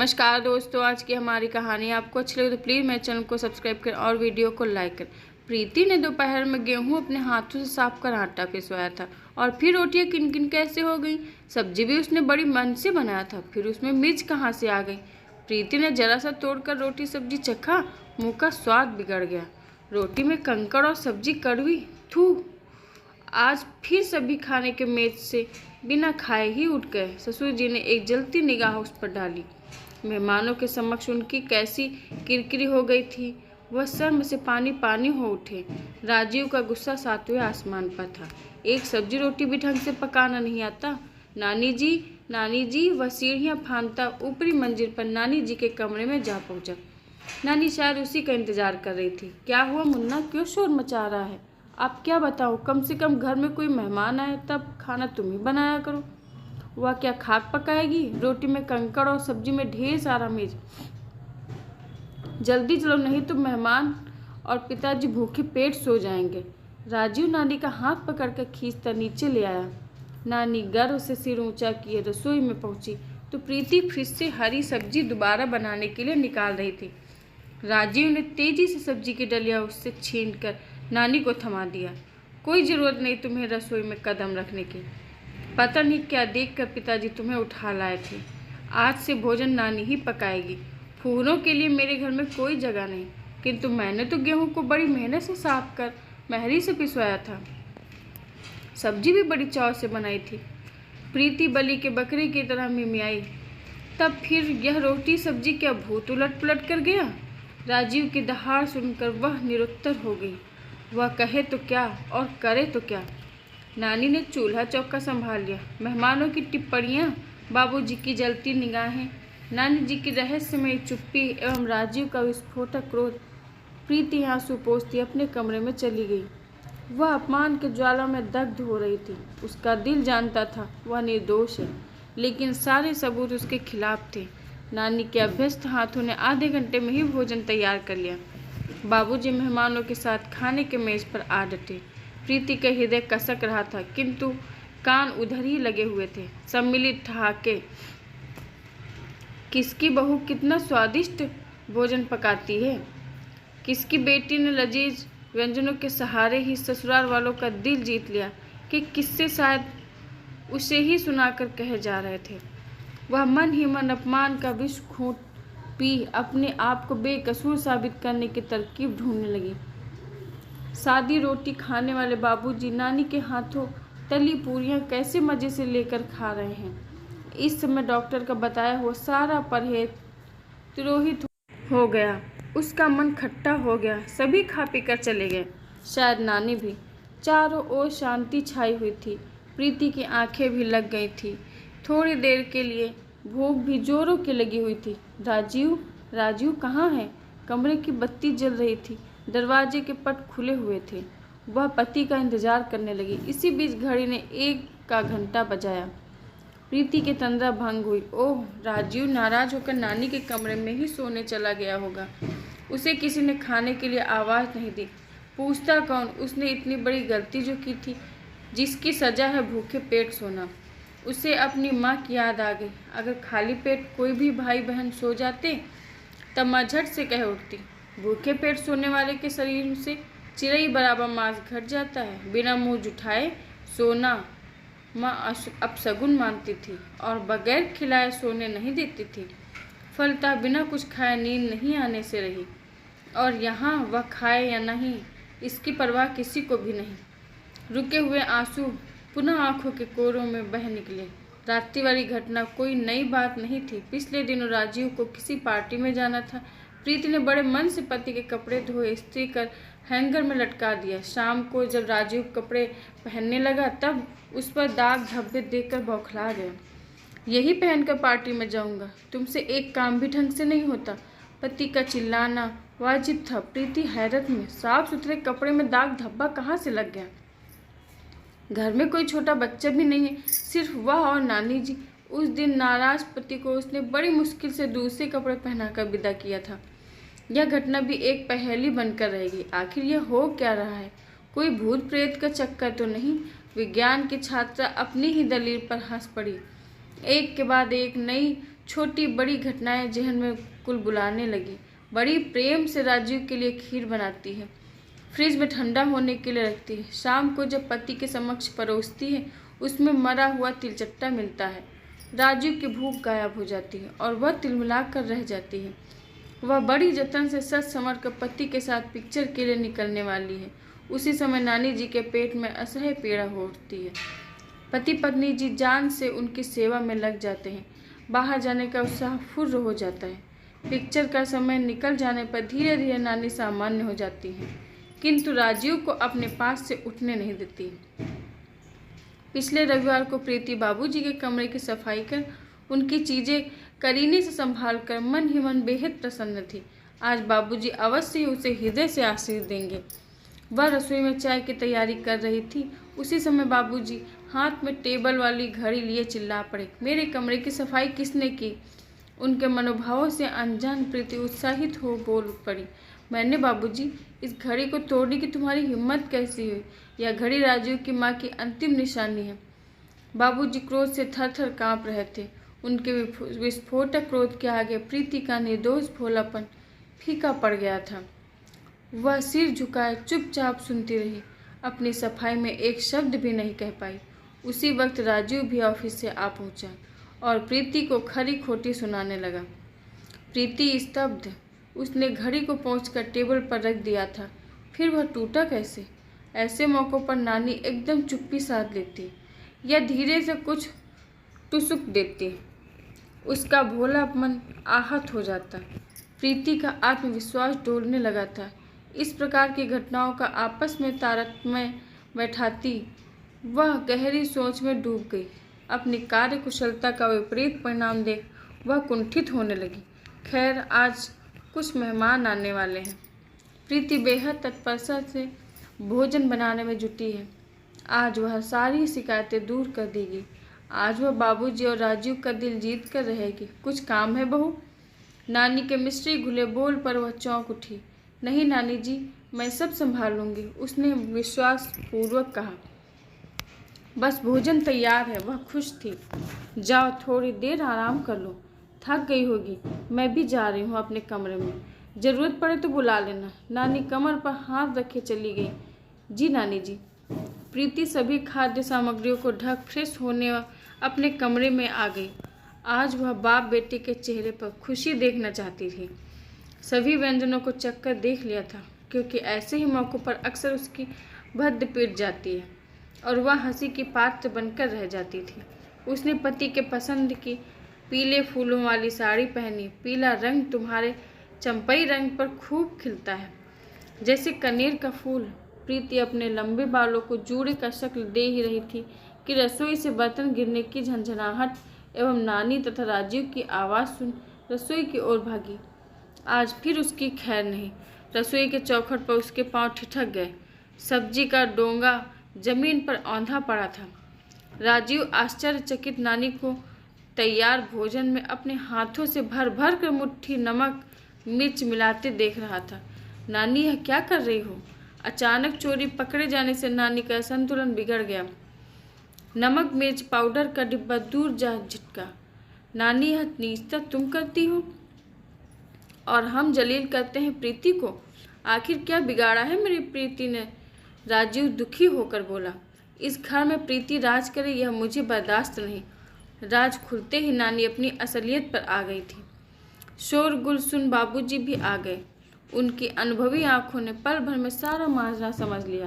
नमस्कार दोस्तों, आज की हमारी कहानी आपको अच्छी लगे तो प्लीज़ मेरे चैनल को सब्सक्राइब करें और वीडियो को लाइक करें। प्रीति ने दोपहर में गेहूं अपने हाथों से साफ कर आटा पिसवाया था और फिर रोटियां किन-किन कैसे हो गई। सब्जी भी उसने बड़ी मन से बनाया था, फिर उसमें मिर्च कहाँ से आ गई। प्रीति ने जरा सा तोड़कर रोटी सब्जी चखा, मुँह का स्वाद बिगड़ गया। रोटी में कंकड़ और सब्जी कड़वी, थू। आज फिर सभी खाने के मेज से बिना खाए ही उठ गए। ससुर जी ने एक जलती निगाह उस पर डाली। मेहमानों के समक्ष उनकी कैसी किरकिरी हो गई थी। वह शर्म से पानी पानी हो उठे। राजीव का गुस्सा सातवें आसमान पर था। एक सब्जी रोटी भी ढंग से पकाना नहीं आता। नानी जी, वह सीढ़ियाँ फांदता ऊपरी मंजिल पर नानी जी के कमरे में जा पहुँचा। नानी शायद उसी का इंतजार कर रही थी। क्या हुआ मुन्ना, क्यों शोर मचा रहा है? आप क्या बताओ, कम से कम घर में कोई मेहमान आए तब खाना तुम ही बनाया करो। वह क्या खाक पकाएगी? रोटी में कंकड़ और सब्जी में ढेर सारा मिर्च। जल्दी चलो, नहीं तो मेहमान और पिताजी भूखे पेट सो जाएंगे। राजीव नानी का हाथ पकड़कर खींचता नीचे ले आया। नानी गर्व से सिर ऊंचा किए रसोई में पहुंची तो प्रीति फिर से हरी सब्जी दोबारा बनाने के लिए निकाल रही थी। राजीव ने तेजी से सब्जी की डलिया उससे छीनकर नानी को थमा दिया। कोई ज़रूरत नहीं तुम्हें रसोई में कदम रखने की। पता नहीं क्या देखकर पिताजी तुम्हें उठा लाए थे। आज से भोजन नानी ही पकाएगी। फूलों के लिए मेरे घर में कोई जगह नहीं, किंतु मैंने तो गेहूं को बड़ी मेहनत से साफ कर महरी से पिसवाया था। सब्जी भी बड़ी चाव से बनाई थी। प्रीति बलि के बकरे की तरह मिमियाई। तब फिर यह रोटी सब्जी क्या भूत उलट पुलट कर गया? राजीव की दहाड़ सुनकर वह निरुत्तर हो गई। वह कहे तो क्या और करे तो क्या। नानी ने चूल्हा चौका संभाल लिया। मेहमानों की टिप्पणियाँ, बाबूजी की जलती निगाहें, नानी जी की रहस्यमयी चुप्पी एवं राजीव का विस्फोटक क्रोध। प्रीति आंसू पोंछती अपने कमरे में चली गई। वह अपमान के ज्वाला में दग्ध हो रही थी। उसका दिल जानता था वह निर्दोष है, लेकिन सारे सबूत उसके खिलाफ थे। नानी के अभ्यस्त हाथों ने आधे घंटे में ही भोजन तैयार कर लिया। बाबूजी मेहमानों के साथ खाने के मेज पर आ डटे। प्रीति का हृदय कसक रहा था, किंतु कान उधर ही लगे हुए थे। सम्मिलित ठहाके। किसकी बहू कितना स्वादिष्ट भोजन पकाती है। किसकी बेटी ने लजीज व्यंजनों के सहारे ही ससुराल वालों का दिल जीत लिया कि किससे शायद उसे ही सुनाकर कहे जा रहे थे। वह मन ही मन अपमान का विष घूंट पी अपने आप को बेकसूर साबित करने की तरकीब ढूंढने लगी। सादी रोटी खाने वाले बाबूजी नानी के हाथों तली पूरियां कैसे मज़े से लेकर खा रहे हैं। इस समय डॉक्टर का बताया हुआ सारा परहेज तिरोहित हो गया। उसका मन खट्टा हो गया। सभी खा पी कर चले गए, शायद नानी भी। चारों ओर शांति छाई हुई थी। प्रीति की आंखें भी लग गई थी। थोड़ी देर के लिए भूख भी जोरों की लगी हुई थी। राजीव कहाँ है? कमरे की बत्ती जल रही थी। दरवाजे के पट खुले हुए थे। वह पति का इंतजार करने लगी। इसी बीच घड़ी ने 1 का घंटा बजाया। प्रीति की तंद्रा भंग हुई। ओह, राजीव नाराज होकर नानी के कमरे में ही सोने चला गया होगा। उसे किसी ने खाने के लिए आवाज़ नहीं दी। पूछता कौन? उसने इतनी बड़ी गलती जो की थी, जिसकी सजा है भूखे पेट सोना। उसे अपनी माँ की याद आ गई। अगर खाली पेट कोई भी भाई बहन सो जाते तब माँ झट से कह उठती, भूखे पेट सोने वाले के शरीर से चिरई बराबर मांस घट जाता है। बिना मुंह जुठाए सोना माँ अपशगुन मानती थी और बगैर खिलाए सोने नहीं देती थी। फलतः बिना कुछ खाए नींद नहीं आने से रही। और यहाँ वह खाए या नहीं, इसकी परवाह किसी को भी नहीं। रुके हुए आंसू पुनः आंखों के कोरों में बह निकले। रात्रि वाली घटना कोई नई बात नहीं थी। पिछले दिनों राजीव को किसी पार्टी में जाना था। प्रीति ने बड़े मन से पति के कपड़े धोए, इस्त्री कर हैंगर में लटका दिया। शाम को जब राजीव कपड़े पहनने लगा तब उस पर दाग धब्बे देखकर बौखला गया। यही पहनकर पार्टी में जाऊंगा, तुमसे एक काम भी ढंग से नहीं होता। पति का चिल्लाना वाजिब था। प्रीति हैरत में, साफ सुथरे कपड़े में दाग धब्बा कहाँ से लग गया? घर में कोई छोटा बच्चा भी नहीं है, सिर्फ वह और नानी जी। उस दिन नाराज पति को उसने बड़ी मुश्किल से दूसरे कपड़े पहनाकर विदा किया था। यह घटना भी एक पहेली बनकर रहेगी। आखिर यह हो क्या रहा है? कोई भूत प्रेत का चक्कर तो नहीं? विज्ञान की छात्रा अपनी ही दलील पर हंस पड़ी। एक के बाद एक नई छोटी बड़ी घटनाएं जहन में कुलबुलाने लगी। बड़ी प्रेम से राजीव के लिए खीर बनाती है, फ्रिज में ठंडा होने के लिए रखती है। शाम को जब पति के समक्ष परोसती है, उसमें मरा हुआ तिलचट्टा मिलता है। राजीव की भूख गायब हो जाती है और वह तिलमिला कर रह जाती है। वह बड़ी जतन से सच संवर कर पति के साथ पिक्चर के लिए निकलने वाली है। उसी समय नानी जी के पेट में असह्य पीड़ा हो उठती है। पति पत्नी जी जान से उनकी सेवा में लग जाते हैं। बाहर जाने का उत्साह फुर्र हो जाता है। पिक्चर का समय निकल जाने पर धीरे धीरे नानी सामान्य हो जाती है, किंतु राजीव को अपने पास से उठने नहीं देती। पिछले रविवार को प्रीति बाबूजी के कमरे की सफाई कर उनकी चीजें करीने से संभाल कर मन ही मन बेहद प्रसन्न थी। आज बाबूजी अवश्य ही उसे हृदय से आशीष देंगे। वह रसोई में चाय की तैयारी कर रही थी। उसी समय बाबूजी हाथ में टेबल वाली घड़ी लिए चिल्ला पड़े, मेरे कमरे की सफाई किसने की? उनके मनोभावों से अनजान प्रीति उत्साहित हो बोल पड़ी, मैंने बाबूजी। इस घड़ी को तोड़ने की तुम्हारी हिम्मत कैसी हुई? यह घड़ी राजीव की माँ की अंतिम निशानी है। बाबूजी क्रोध से थर थर काँप रहे थे। उनके विस्फोटक क्रोध के आगे प्रीति का निर्दोष भोलापन फीका पड़ गया था। वह सिर झुकाए चुपचाप सुनती रही, अपनी सफाई में एक शब्द भी नहीं कह पाई। उसी वक्त राजीव भी ऑफिस से आ पहुंचा और प्रीति को खरी खोटी सुनाने लगा। प्रीति स्तब्ध। उसने घड़ी को पहुंचकर टेबल पर रख दिया था, फिर वह टूटा कैसे? ऐसे मौक़ों पर नानी एकदम चुप्पी साध लेती या धीरे से कुछ टुसुक देती। उसका भोला मन आहत हो जाता। प्रीति का आत्मविश्वास डोलने लगा था। इस प्रकार की घटनाओं का आपस में तारतम्य बैठाती वह गहरी सोच में डूब गई। अपनी कार्य कुशलता का विपरीत परिणाम देख वह कुंठित होने लगी। खैर, आज कुछ मेहमान आने वाले हैं। प्रीति बेहद तत्परता से भोजन बनाने में जुटी है। आज वह सारी शिकायतें दूर कर देगी। आज वह बाबूजी और राजीव का दिल जीत कर रहेगी। कुछ काम है बहू? नानी के मिश्री घुले बोल पर वह चौंक उठी। नहीं नानी जी, मैं सब संभाल लूँगी, उसने विश्वास पूर्वक कहा। बस भोजन तैयार है। वह खुश थी। जाओ थोड़ी देर आराम कर लो, थक गई होगी। मैं भी जा रही हूँ अपने कमरे में, ज़रूरत पड़े तो बुला लेना। नानी कमर पर हाथ रखे चली गई। जी नानी जी। प्रीति सभी खाद्य सामग्रियों को ढक फ्रेश होने अपने कमरे में आ गई। आज वह बाप बेटे के चेहरे पर खुशी देखना चाहती थी। सभी व्यंजनों को चखकर देख लिया था, क्योंकि ऐसे ही मौक़ों पर अक्सर उसकी भद्द पीट जाती है और वह हंसी की पात्र बनकर रह जाती थी। उसने पति के पसंद की पीले फूलों वाली साड़ी पहनी। पीला रंग तुम्हारे चंपई रंग पर खूब खिलता है, जैसे कनेर का फूल। प्रीति अपने लंबे बालों को जूड़े का शक्ल दे ही रही थी कि रसोई से बर्तन गिरने की झंझनाहट एवं नानी तथा राजीव की आवाज़ सुन रसोई की ओर भागी। आज फिर उसकी खैर नहीं। रसोई के चौखट पर उसके पांव ठिठक गए। सब्जी का डोंगा जमीन पर औंधा पड़ा था। राजीव आश्चर्यचकित नानी को तैयार भोजन में अपने हाथों से भर भर कर मुट्ठी नमक मिर्च मिलाते देख रहा था। नानी, यह क्या कर रही हो? अचानक चोरी पकड़े जाने से नानी का संतुलन बिगड़ गया। नमक मिर्च पाउडर का डिब्बा दूर जा झटका। नानी, यह नीचता तुम करती हो और हम जलील करते हैं प्रीति को। आखिर क्या बिगाड़ा है मेरी प्रीति ने? राजीव दुखी होकर बोला। इस घर में प्रीति राज करे यह मुझे बर्दाश्त नहीं। राज खुलते ही नानी अपनी असलियत पर आ गई थी। शोरगुल सुन बाबूजी भी आ गए। उनकी अनुभवी आंखों ने पल भर में सारा माजरा समझ लिया।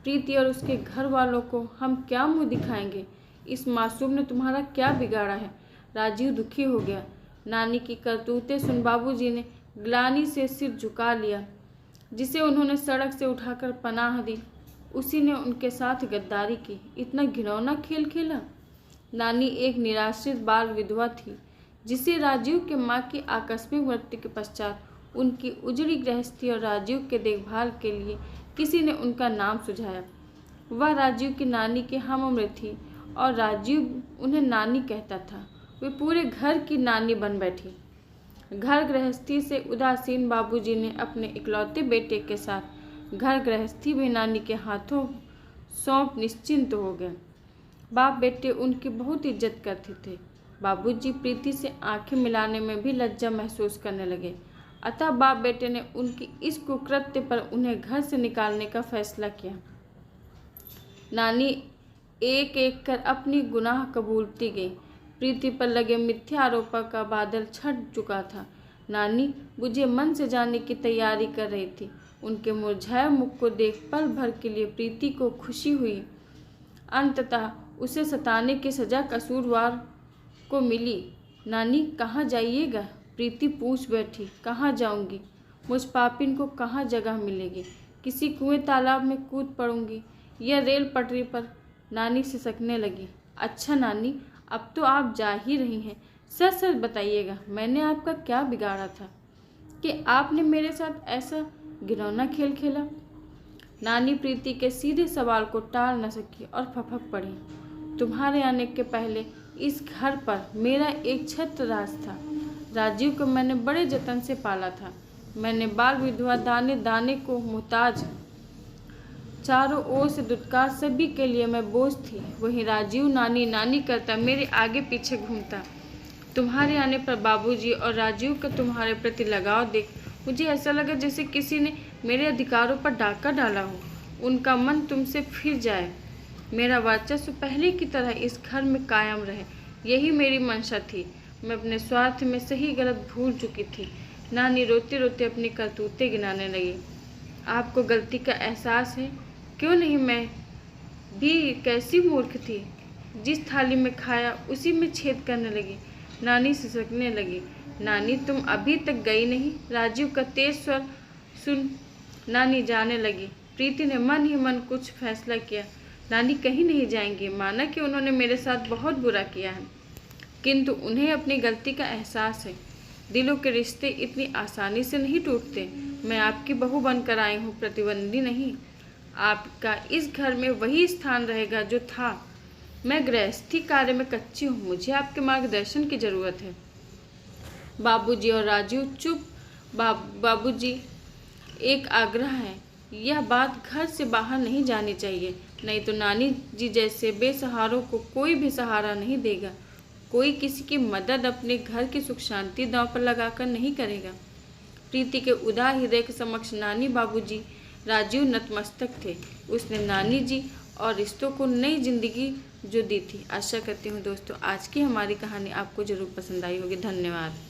प्रीति और उसके घर वालों को हम क्या मुंह दिखाएंगे? इस मासूम ने तुम्हारा क्या बिगाड़ा है? राजीव दुखी हो गया। नानी की करतूतें सुन बाबूजी ने ग्लानि से सिर झुका लिया। जिसे उन्होंने सड़क से उठाकर पनाह दी, उसी ने उनके साथ गद्दारी की। इतना घिनौना खेल खेला। नानी एक निराश्रित बाल विधवा थी, जिसे राजीव के माँ की आकस्मिक मृत्यु के पश्चात उनकी उजड़ी गृहस्थी और राजीव के देखभाल के लिए किसी ने उनका नाम सुझाया। वह राजीव की नानी के हमउम्र थी और राजीव उन्हें नानी कहता था। वे पूरे घर की नानी बन बैठी। घर गृहस्थी से उदासीन बाबूजी ने अपने इकलौते बेटे के साथ घर गृहस्थी भी नानी के हाथों सौंप निश्चिंत हो गए। बाप बेटे उनकी बहुत इज्जत करते थे। बाबूजी प्रीति से आंखें मिलाने में भी लज्जा महसूस करने लगे। अतः बाप बेटे ने उनकी इस कुकृत्य पर उन्हें घर से निकालने का फैसला किया। नानी एक एक कर अपनी गुनाह कबूलती गई। प्रीति पर लगे मिथ्या आरोपों का बादल छट चुका था। नानी बुझे मन से जाने की तैयारी कर रही थी। उनके मुरझाए मुख को देख पल भर के लिए प्रीति को खुशी हुई। अंततः उसे सताने की सजा कसूरवार को मिली। नानी कहाँ जाइएगा? प्रीति पूछ बैठी। कहाँ जाऊंगी? मुझ पापिन को कहाँ जगह मिलेगी? किसी कुएं तालाब में कूद पड़ूंगी या रेल पटरी पर? नानी सिसकने लगी। अच्छा नानी, अब तो आप जा ही रही हैं, सच सच बताइएगा, मैंने आपका क्या बिगाड़ा था कि आपने मेरे साथ ऐसा घिनौना खेल खेला? नानी प्रीति के सीधे सवाल को टाल न सकी और फपक पड़ी। तुम्हारे आने के पहले इस घर पर मेरा एक छत्र राज था। राजीव को मैंने बड़े जतन से पाला था। मैंने बाल विधवा दाने दाने को मुहताज, चारों ओर से दुत्कार, सभी के लिए मैं बोझ थी। वहीं राजीव नानी नानी करता मेरे आगे पीछे घूमता। तुम्हारे आने पर बाबूजी और राजीव का तुम्हारे प्रति लगाव देख मुझे ऐसा लगा जैसे किसी ने मेरे अधिकारों पर डाका डाला हो। उनका मन तुमसे फिर जाए, मेरा वर्चस्व पहले की तरह इस घर में कायम रहे, यही मेरी मंशा थी। मैं अपने स्वार्थ में सही गलत भूल चुकी थी। नानी रोते रोते अपनी करतूतें गिनाने लगी। आपको गलती का एहसास है? क्यों नहीं, मैं भी कैसी मूर्ख थी, जिस थाली में खाया उसी में छेद करने लगी। नानी सिसकने लगी। नानी तुम अभी तक गई नहीं? राजीव का तेज स्वर सुन नानी जाने लगी। प्रीति ने मन ही मन कुछ फैसला किया। नानी कहीं नहीं जाएंगी। माना कि उन्होंने मेरे साथ बहुत बुरा किया है, किंतु उन्हें अपनी गलती का एहसास है। दिलों के रिश्ते इतनी आसानी से नहीं टूटते। मैं आपकी बहू बनकर आई हूँ, प्रतिबंधी नहीं। आपका इस घर में वही स्थान रहेगा जो था। मैं गृहस्थी कार्य में कच्ची हूँ, मुझे आपके मार्गदर्शन की जरूरत है। बाबूजी और राजीव चुप। बाबूजी, एक आग्रह है, यह बात घर से बाहर नहीं जानी चाहिए, नहीं तो नानी जी जैसे बेसहारों को कोई भी सहारा नहीं देगा। कोई किसी की मदद अपने घर की सुख शांति दांव पर लगाकर नहीं करेगा। प्रीति के उदार हृदय के समक्ष नानी, बाबूजी, राजीव नतमस्तक थे। उसने नानी जी और रिश्तों को नई जिंदगी जो दी थी। आशा करती हूँ दोस्तों आज की हमारी कहानी आपको जरूर पसंद आई होगी। धन्यवाद।